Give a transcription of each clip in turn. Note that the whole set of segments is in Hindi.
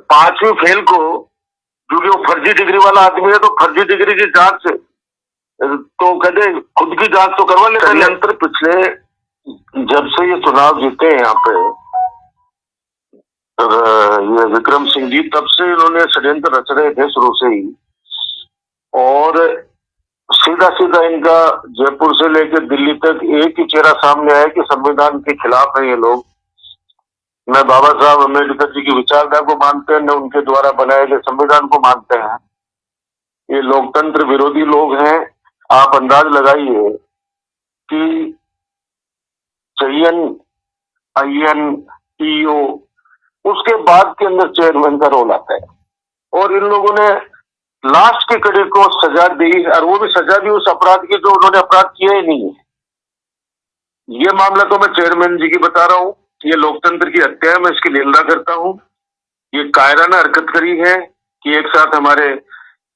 पांचवी फेल को, क्योंकि वो फर्जी डिग्री वाला आदमी है, तो फर्जी डिग्री की जांच तो कहते खुद की जांच तो करवा ले। षड्यंत्र पिछले जब से ये चुनाव जीते हैं यहाँ पे ये विक्रम सिंह जी, तब से इन्होंने षड्यंत्र रच रहे थे शुरू से ही। और सीधा सीधा इनका जयपुर से लेकर दिल्ली तक एक ही चेहरा सामने आया कि संविधान के खिलाफ है ये लोग। न बाबा साहब अम्बेडकर जी की विचारधारा को मानते हैं, न उनके द्वारा बनाए गए संविधान को मानते हैं। ये लोकतंत्र विरोधी लोग हैं। आप अंदाज लगाइए कि चयन, IN, TO, उसके बाद के अंदर चेयरमैन का रोल आता है। और इन लोगों ने लास्ट के कड़े को सजा दी, और वो भी सजा दी उस अपराध की जो उन्होंने अपराध किया ही नहीं है। ये मामला तो मैं चेयरमैन जी की बता रहा हूं। ये लोकतंत्र की हत्या है, मैं इसकी निंदा करता हूं। ये कायराना हरकत करी है कि एक साथ हमारे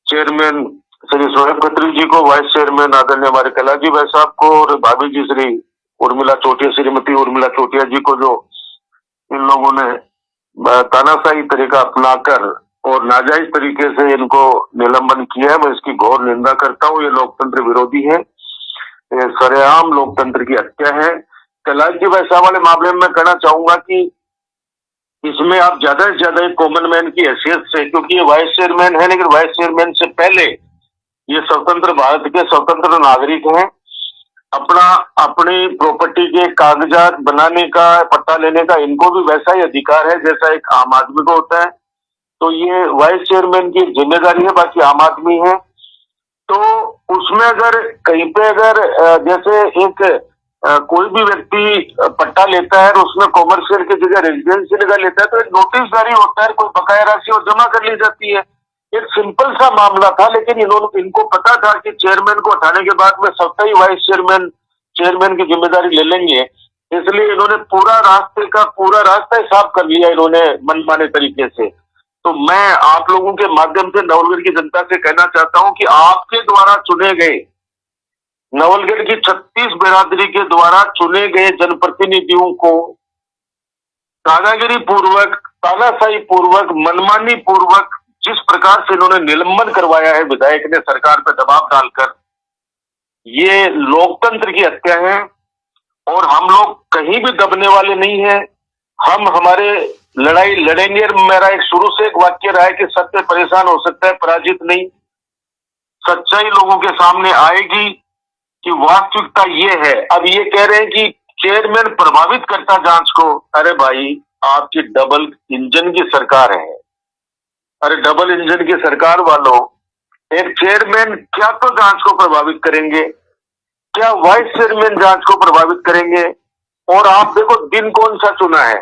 चेयरमैन श्री शोएब खत्री जी को, वाइस चेयरमैन आदरणीय हमारे कैलाश भाई साहब को, और भाभी जी श्री उर्मिला चौटिया, श्रीमती उर्मिला चौटिया जी को, जो इन लोगों ने तानाशाही तरीका अपनाकर और नाजायज तरीके से इनको निलंबन किया है, मैं इसकी घोर निंदा करता हूँ। ये लोकतंत्र विरोधी है, सरेआम लोकतंत्र की हत्या है। कैलाश जी भाई साहब वाले मामले में मैं कहना चाहूंगा कि इसमें आप ज्यादा से ज्यादा एक कॉमन मैन की हैसियत से, क्योंकि ये वाइस चेयरमैन है, लेकिन वाइस चेयरमैन से पहले ये स्वतंत्र भारत के स्वतंत्र नागरिक हैं। अपनी प्रॉपर्टी के कागजात बनाने का, पट्टा लेने का इनको भी वैसा ही अधिकार है जैसा एक आम आदमी को होता है। तो ये वाइस चेयरमैन की जिम्मेदारी है, बाकी आम आदमी है। तो उसमें अगर कहीं पे अगर जैसे एक कोई भी व्यक्ति पट्टा लेता है और उसमें कॉमर्शियल की जगह रेजिडेंशियल लगा लेता है, तो एक नोटिस जारी होता है, कोई बकाया राशि और जमा कर ली जाती है। एक सिंपल सा मामला था, लेकिन इनको पता था कि चेयरमैन को हटाने के बाद में सबका ही वाइस चेयरमैन की जिम्मेदारी ले लेंगे, इसलिए इन्होंने पूरा रास्ता ही साफ कर लिया इन्होंने मनमाने तरीके से। तो मैं आप लोगों के माध्यम से नवलगढ़ की जनता से कहना चाहता हूं कि आपके द्वारा चुने गए, नवलगढ़ की 36 बिरादरी के द्वारा चुने गए जनप्रतिनिधियों को दादागिरी पूर्वक, तानाशाही पूर्वक, मनमानी पूर्वक जिस प्रकार से इन्होंने निलंबन करवाया है विधायक ने सरकार पर दबाव डालकर, ये लोकतंत्र की हत्या है। और हम लोग कहीं भी दबने वाले नहीं है। हम हमारे लड़ाई लड़ेंगे। मेरा एक शुरू से एक वाक्य रहा है कि सत्य परेशान हो सकता है, पराजित नहीं। सच्चाई लोगों के सामने आएगी कि वास्तविकता ये है। अब ये कह रहे हैं कि चेयरमैन प्रभावित करता जांच को। अरे भाई, आपकी डबल इंजन की सरकार है। अरे डबल इंजन की सरकार वालों, एक चेयरमैन क्या तो जांच को प्रभावित करेंगे, क्या वाइस चेयरमैन जांच को प्रभावित करेंगे? और आप देखो दिन कौन सा चुना है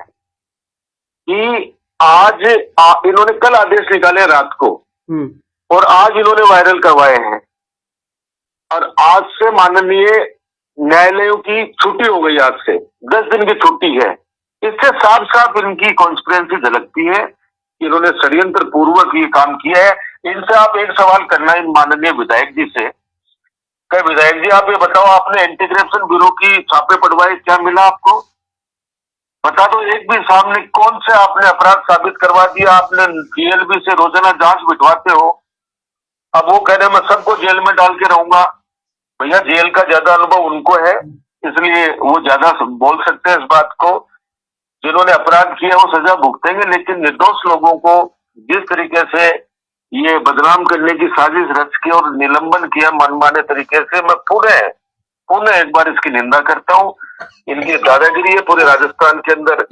कि आज इन्होंने कल आदेश निकाले रात को और आज इन्होंने वायरल करवाए हैं, और आज से माननीय न्यायालयों की छुट्टी हो गई। आज से 10 दिन की छुट्टी है। इससे साफ साफ इनकी कॉन्स्पिरेंसी झलकती है। इन्होंने षड्यंत्र पूर्वक ये काम किया है। इनसे आप एक सवाल करना इन माननीय विधायक जी से, क्या विधायक जी आप ये बताओ, आपने एंटी करप्शन ब्यूरो की छापे पड़वाए, क्या मिला आपको? बता दो एक भी सामने कौन से आपने अपराध साबित करवा दिया? आपने DLB से रोजाना जांच बिठवाते हो। अब वो कह रहे मैं सबको जेल में डाल के रहूंगा। भैया जेल का ज्यादा अनुभव उनको है, इसलिए वो ज्यादा बोल सकते हैं इस बात को। जिन्होंने अपराध किया वो सजा भुगतेंगे, लेकिन निर्दोष लोगों को जिस तरीके से ये बदनाम करने की साजिश रच के और निलंबन किया मनमाने तरीके से, मैं पुनः एक बार इसकी निंदा करता हूँ। इनकी दादागिरी है। पूरे राजस्थान के अंदर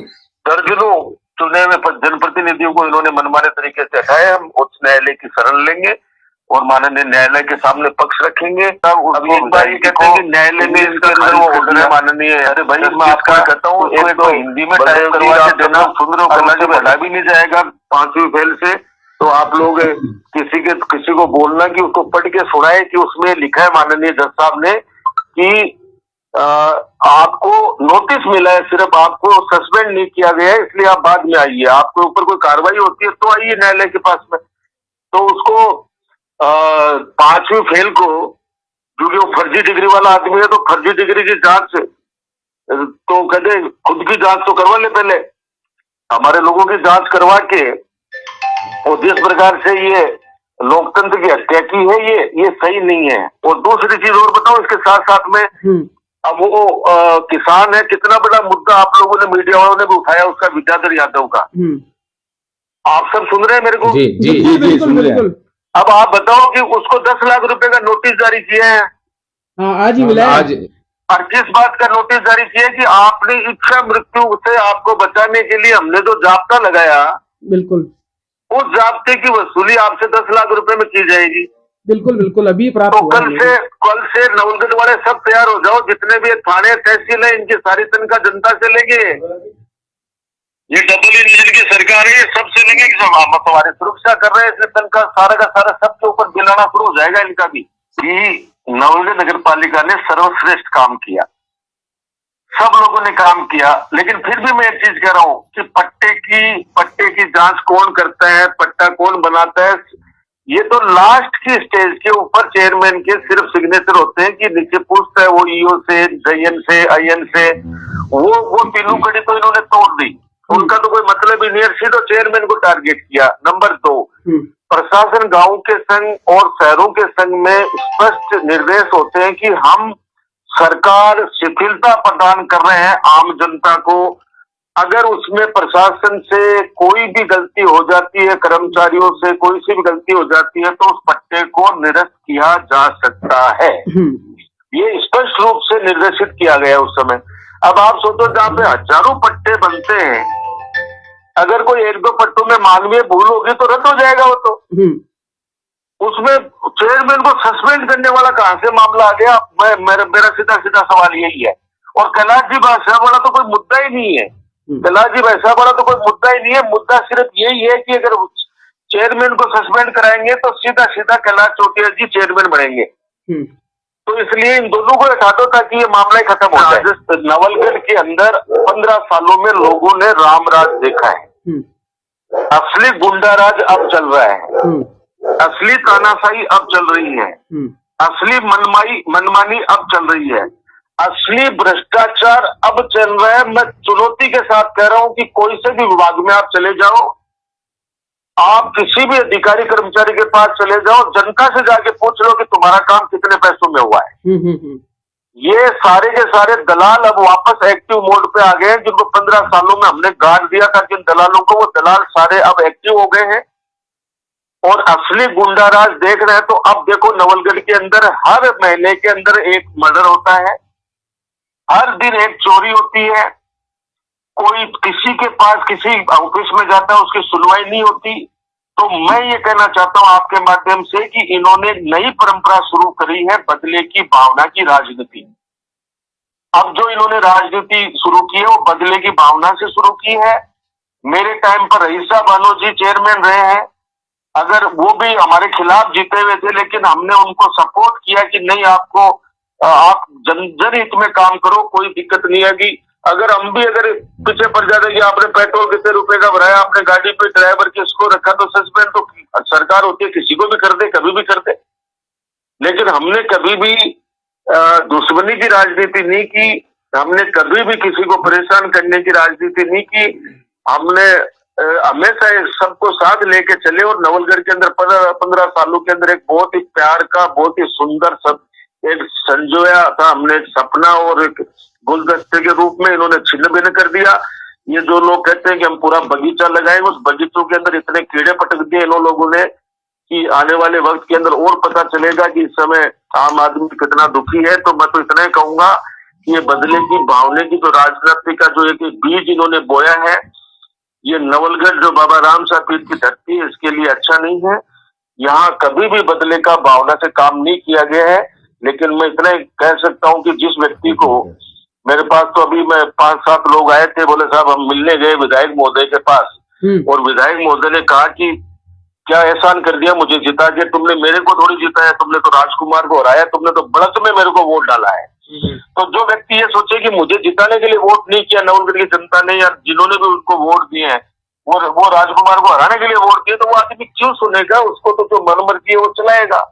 दर्जनों चुने हुए जनप्रतिनिधियों को इन्होंने मनमाने तरीके से हटाया। हम उच्च न्यायालय की शरण लेंगे और माननीय न्यायालय के सामने पक्ष रखेंगे। अब एक बार ये कहते हैं कि न्यायालय में इसके अंदर वो ऑर्डर है माननीय। अरे भाई मैं आपको कहता हूँ, एक तो हिंदी में टाइप करवा के देना, सुन रहे हो, करना जब हटा भी नहीं जाएगा 5वीं फेल से, तो आप लोग किसी को बोलना कि उसको पढ़ के सुनाए कि उसमें लिखा है माननीय जज साहब ने कि आपको नोटिस मिला है, सिर्फ आपको सस्पेंड नहीं किया गया है, इसलिए आप बाद में आइए। आपके ऊपर कोई कार्रवाई होती है तो आइए न्यायालय के पास में। तो उसको 5वीं फेल को, क्योंकि वो फर्जी डिग्री वाला आदमी है, तो फर्जी डिग्री की जांच तो कहते खुद की जांच तो करवा ले, पहले हमारे लोगों की जांच करवा के और जिस प्रकार से ये लोकतंत्र की हत्या की है, ये सही नहीं है। और दूसरी चीज और बताऊं इसके साथ साथ में, अब वो किसान है, कितना बड़ा मुद्दा आप लोगों ने, मीडिया वालों ने भी उठाया उसका, विद्याधर यादव का। आप सब सुन रहे हैं मेरे को? जी जी जी जी सुन रहे हैं। अब आप बताओ कि उसको 10 लाख रुपए का नोटिस जारी किया है। आज ही मिला आज। और किस बात का नोटिस जारी किया कि आपने इच्छा मृत्यु से आपको बचाने के लिए हमने जो जाब्ता लगाया, बिल्कुल उस जाब्ते की वसूली आपसे 10 लाख रुपए में की जाएगी। बिल्कुल बिल्कुल अभी प्राप्त तो कल से नवलगढ़ वाले सब तैयार हो जाओ, जितने भी थाने तहसील है इनकी सारी तनख्वाह जनता से लेंगे। ये डबल इंजन की सरकार है, ये सबसे लेंगे कि हम हमारी सुरक्षा कर रहे हैं, इसलिए तनख्वाह सारा का सारा सबके ऊपर दिलाना शुरू हो जाएगा इनका भी। नवलगढ़ नगर पालिका ने सर्वश्रेष्ठ काम किया, सब लोगों ने काम किया, लेकिन फिर भी मैं एक चीज कह रहा हूं कि पट्टे की जांच कौन करता है, पट्टा कौन बनाता है, ये तो लास्ट की स्टेज के ऊपर चेयरमैन के सिर्फ सिग्नेचर होते हैं कि नीचे पूछता है वो ईओ से, जयन से, आईएन से, वो तीनों कड़ी तो इन्होंने तोड़ दी, उनका तो कोई मतलब ही नहीं है, सीधे चेयरमैन को टारगेट किया। नंबर 2, प्रशासन गांव के संग और शहरों के संग में स्पष्ट निर्देश होते हैं कि हम सरकार शिथिलता प्रदान कर रहे हैं आम जनता को, अगर उसमें प्रशासन से कोई भी गलती हो जाती है, कर्मचारियों से कोई सी भी गलती हो जाती है, तो उस पट्टे को निरस्त किया जा सकता है। ये स्पष्ट रूप से निर्देशित किया गया उस समय। अब आप सोचो, जहाँ पे हजारों पट्टे बनते हैं, अगर कोई 1-2 पट्टों में मानवीय भूल होगी तो रद्द हो जाएगा वो तो। उसमें चेयरमैन को सस्पेंड करने वाला कहां से मामला आ गया? मेरा सीधा सवाल यही है। और कैलाश जी भाषा वाला तो कोई मुद्दा ही नहीं है, कैलाश जी भाषा वाला तो कोई मुद्दा ही नहीं है। मुद्दा सिर्फ यही है कि अगर चेयरमैन को सस्पेंड कराएंगे तो सीधा कैलाश चौटिया जी चेयरमैन बनेंगे, तो इसलिए इन दोनों को हटा दो ताकि ये मामला ही खत्म हो जाए। नवलगढ़ के अंदर 15 सालों में लोगों ने रामराज देखा है, असली गुंडाराज अब चल रहा है, असली तानाशाही अब चल रही है, असली मनमानी अब चल रही है, असली भ्रष्टाचार अब चल रहा है। मैं चुनौती के साथ कह रहा हूं कि कोई से भी विभाग में आप चले जाओ, आप किसी भी अधिकारी कर्मचारी के पास चले जाओ, जनता से जाके पूछ लो कि तुम्हारा काम कितने पैसों में हुआ है। ये सारे के सारे दलाल अब वापस एक्टिव मोड पे आ गए हैं, जिनको 15 सालों में हमने गाड़ दिया था जिन दलालों को, वो दलाल सारे अब एक्टिव हो गए हैं और असली गुंडाराज देख रहे हैं। तो अब देखो, नवलगढ़ के अंदर हर महीने के अंदर एक मर्डर होता है, हर दिन एक चोरी होती है, कोई किसी के पास किसी ऑफिस में जाता है उसकी सुनवाई नहीं होती। तो मैं ये कहना चाहता हूं आपके माध्यम से कि इन्होंने नई परंपरा शुरू करी है, बदले की भावना की राजनीति। अब जो इन्होंने राजनीति शुरू की है वो बदले की भावना से शुरू की है। मेरे टाइम पर रईसा बानो जी चेयरमैन रहे हैं, अगर वो भी हमारे खिलाफ जीते हुए थे, लेकिन हमने उनको सपोर्ट किया कि नहीं, आप जनहित में काम करो, कोई दिक्कत नहीं आएगी। अगर हम भी अगर पीछे पड़ जाते कि आपने पेट्रोल कितने रुपए का भराया, आपने गाड़ी पे ड्राइवर किसको रखा, तो सस्पेंड तो सरकार होती है, किसी को भी कर दे, कभी भी कर दे। लेकिन हमने कभी भी दुश्मनी की राजनीति नहीं की, हमने कभी भी किसी को परेशान करने की राजनीति नहीं की। हमने हमेशा सबको साथ लेके चले और नवलगढ़ के अंदर 15 सालों के अंदर एक बहुत ही प्यार का, बहुत ही सुंदर सब एक संजोया था हमने, एक सपना और एक गुलदस्ते के रूप में इन्होंने छिन्न भिन्न कर दिया। ये जो लोग कहते हैं कि हम पूरा बगीचा लगाएंगे, उस बगीचों के अंदर इतने कीड़े पटक दिए इन लोगों ने कि आने वाले वक्त के अंदर और पता चलेगा कि इस समय आम आदमी कितना दुखी है। तो मैं तो इतना ही कहूंगा कि ये बदले की भावना की जो राजनीति का जो एक बीज इन्होंने बोया है, ये नवलगढ़ जो बाबा राम साहब पीर की धरती है, इसके लिए अच्छा नहीं है। यहाँ कभी भी बदले का भावना से काम नहीं किया गया है। लेकिन मैं इतना ही कह सकता हूँ कि जिस व्यक्ति को, मेरे पास तो अभी मैं 5-7 लोग आए थे, बोले साहब हम मिलने गए विधायक महोदय के पास, और विधायक महोदय ने कहा कि क्या एहसान कर दिया मुझे जिता के, तुमने मेरे को थोड़ी जिताया, तुमने तो राजकुमार को हराया, तुमने तो बढ़त में मेरे को वोट डाला है। तो जो व्यक्ति ये सोचे कि मुझे जिताने के लिए वोट नहीं किया नवलगढ़ की जनता ने, या जिन्होंने भी उनको वोट दिए हैं वो राजकुमार को हराने के लिए वोट दिए, तो वो आदमी क्यों सुनेगा? उसको तो जो मन मर्जी है वो चलाएगा।